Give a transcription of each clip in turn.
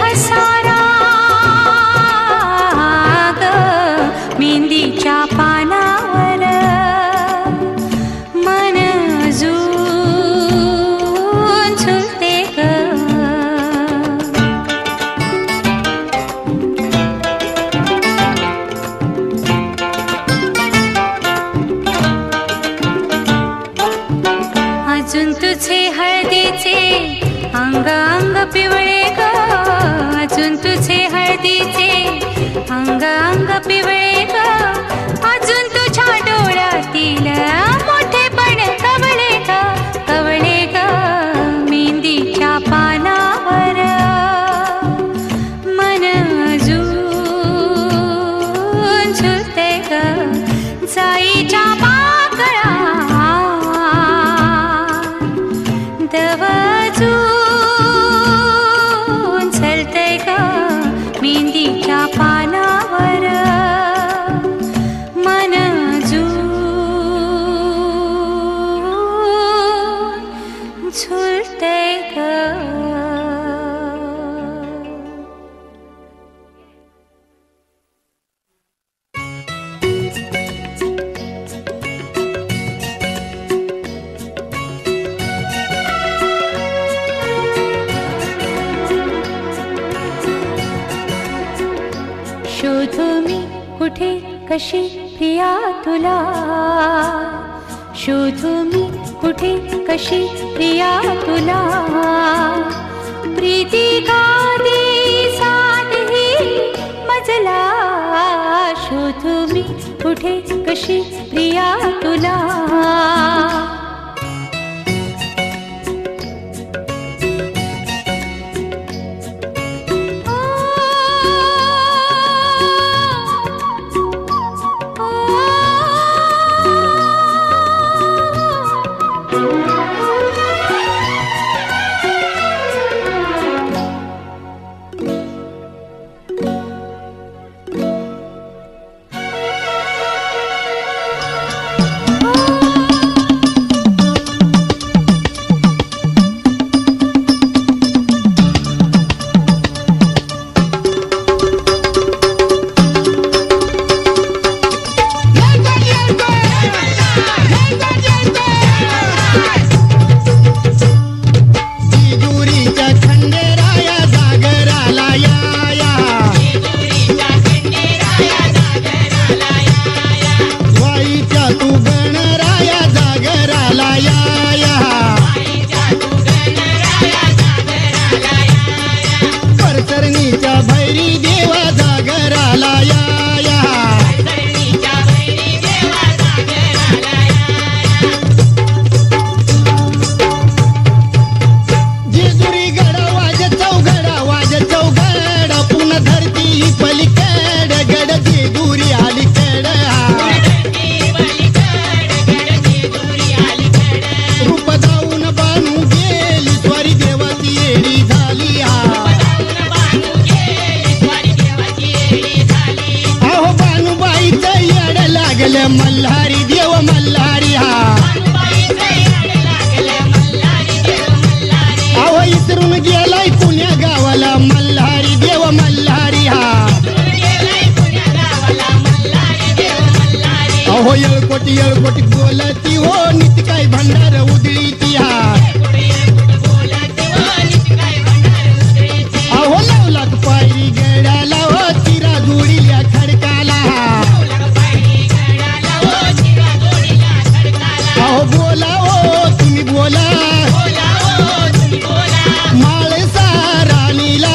हसारा ग मेहंदीच्या पानावर मन अजून झुलते ग. अजून तुझे हळदीचे अंग अंग पिवळे ग. अजून तुझे हळदीचे अंग अंग पिवळे ग. अजून तुझ्या डोळ्यातील मोठेपण कवळे ग कवळे ग मेहंदीच्या पानावर मन अजून झुलते ग. जाईच्या पाकळा दवजून चलतंय ग मेहंदीच्या पानावर मन अजून झुलतंय ग. शोधू मी कुठे कशी प्रिया तुला. शोधू मी कुठे कशी प्रिया तुला. प्रीती गादी साधी मजला. शोधू मी कुठे कशी प्रिया तुला. मल्हारी देव मल्हारी हा अहो इसरून गेलाय पुण्या गावाला मल्हारी देव मल्हारी हा अहो येळकोटी येळकोटी बोलती हो नित काय भंडार उधळी ती हा अहो लावलात पायरी गडाला हो तिरा जोडील्या खडकाला अहो बोला हो तुम्ही बोला माळे साराणीला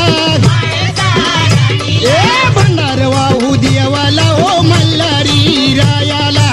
ए भंडार वाहू देवाला हो मल्हारी रायाला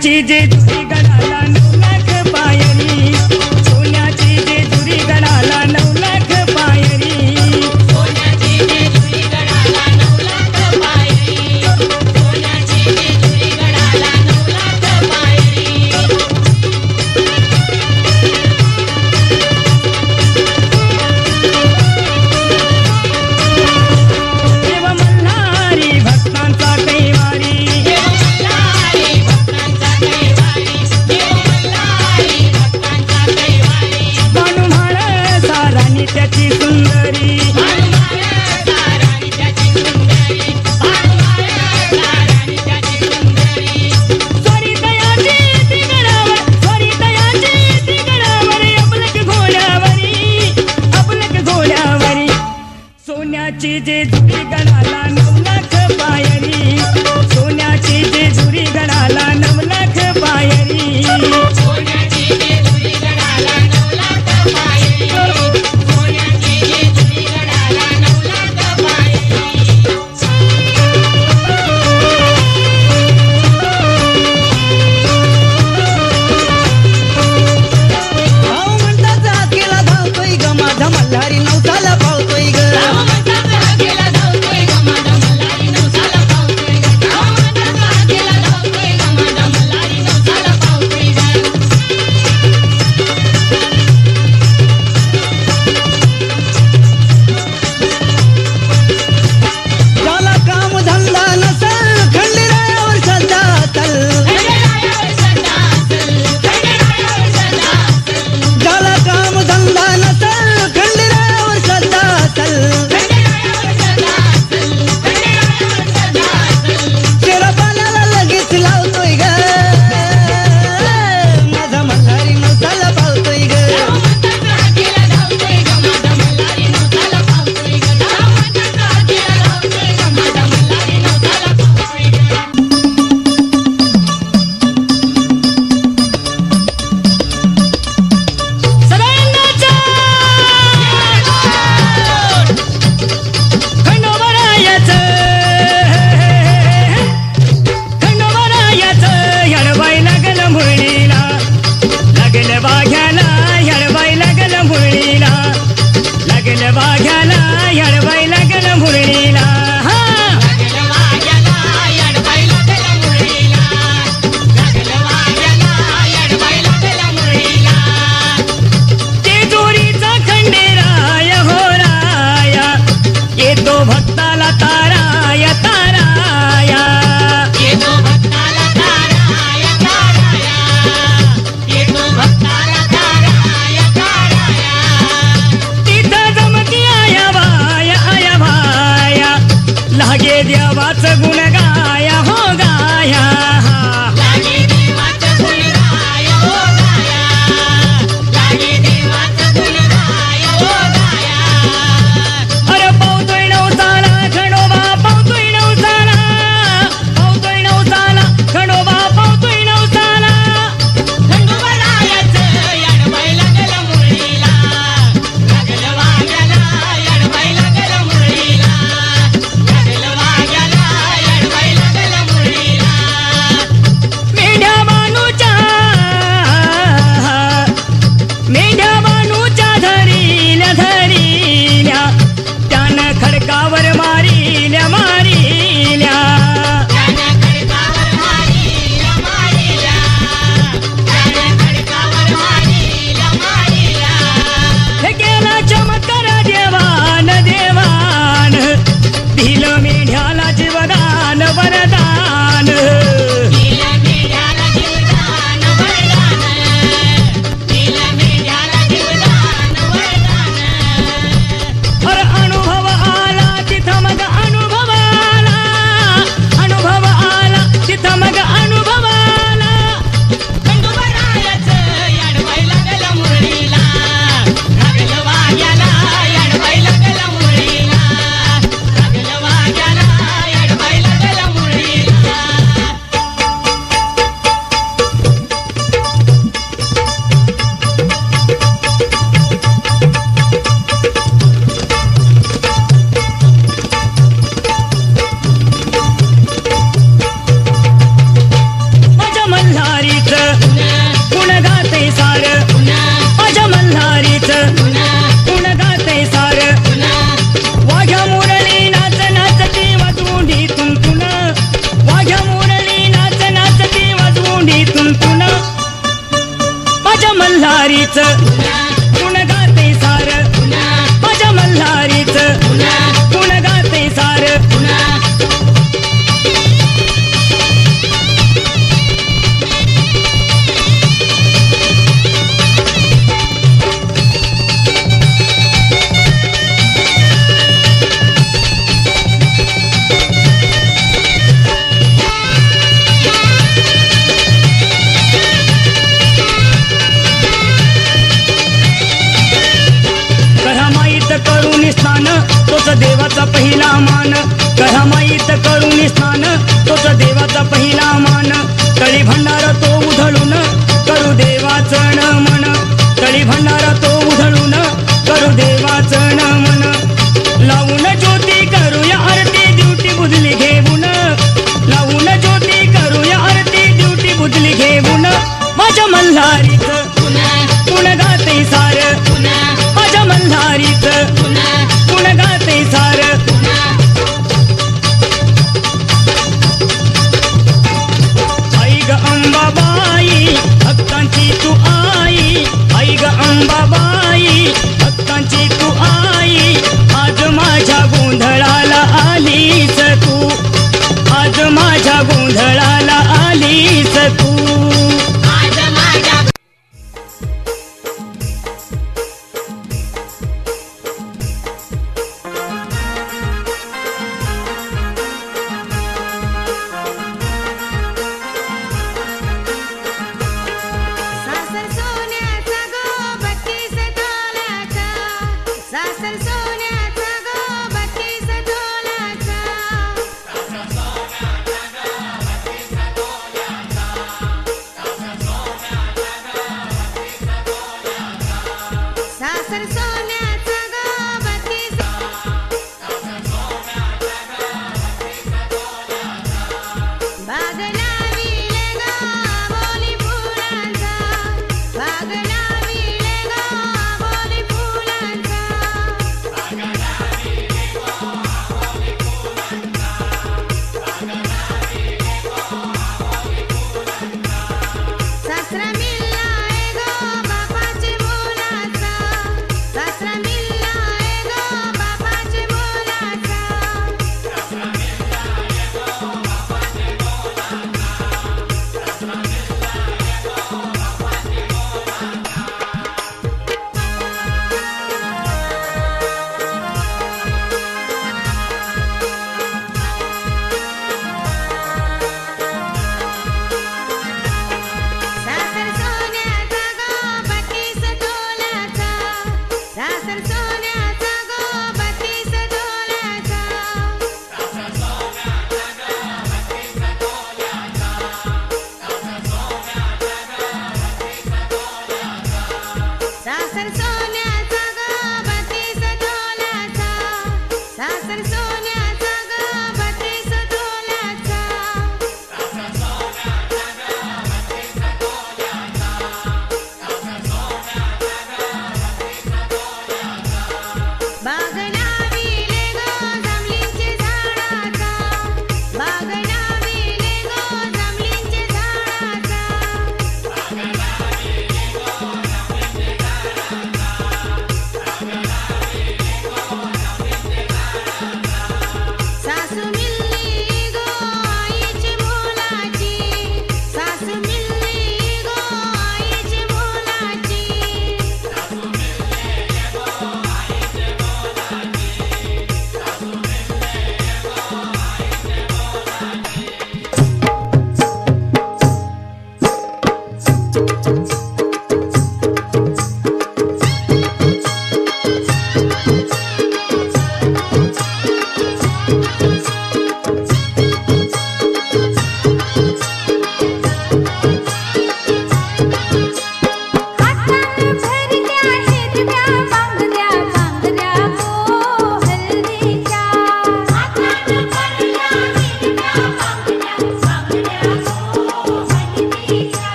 सोन्याची जेजुरी गडाला 9 लाख पायरी सोन्याची जेजुरी गडाला 9 लाख पायरी सोन्याची जेजुरी गडाला 9 लाख पायरी सोन्याची जेजुरी गडाला 9 लाख पायरी देव मल्हारी भक्तांचा कैवारी देव मल्हारी भक्तांचा कैवारी देव तुंतुन माझ्या मल्हारीच गुण गाते सार माझ्या मल्हारीच गुण गाते सार करुणी स्नान तोच देवाचा पहिला मान कळमाईत करुणी स्नान तोच देवाचा पहिला मान तळी भंडार तो उधळून करू देवाचं नमन तळी भंडार तो उधळून करू देवाचं नमन लावून ज्योती करूया आरती ड्युटी बुजली घेऊन लावून ज्योती करूया आरती ड्युटी बुजली घेऊन माझ्या मल्हारीच गुण गाते सार माझ्या मल्हारीच गुण गाते सार आई ग अंबाबाई भक्तांची तू आई आई ग अंबाबाई भक्तांची तू आई आज माझ्या गोंधळाला आलीस तू आज माझ्या गोंधळाला आलीस तू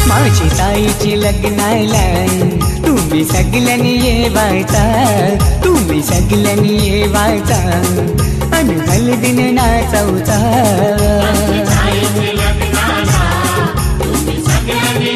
माझी ताईची लग्नाला तुम्ही सगळ्यांनी येवायचा, तुम्ही सगळ्यांनी येवायचा आणि हळदीने नाचवता. आमची ताईची लग्नाला तुम्ही सगळ्यांनी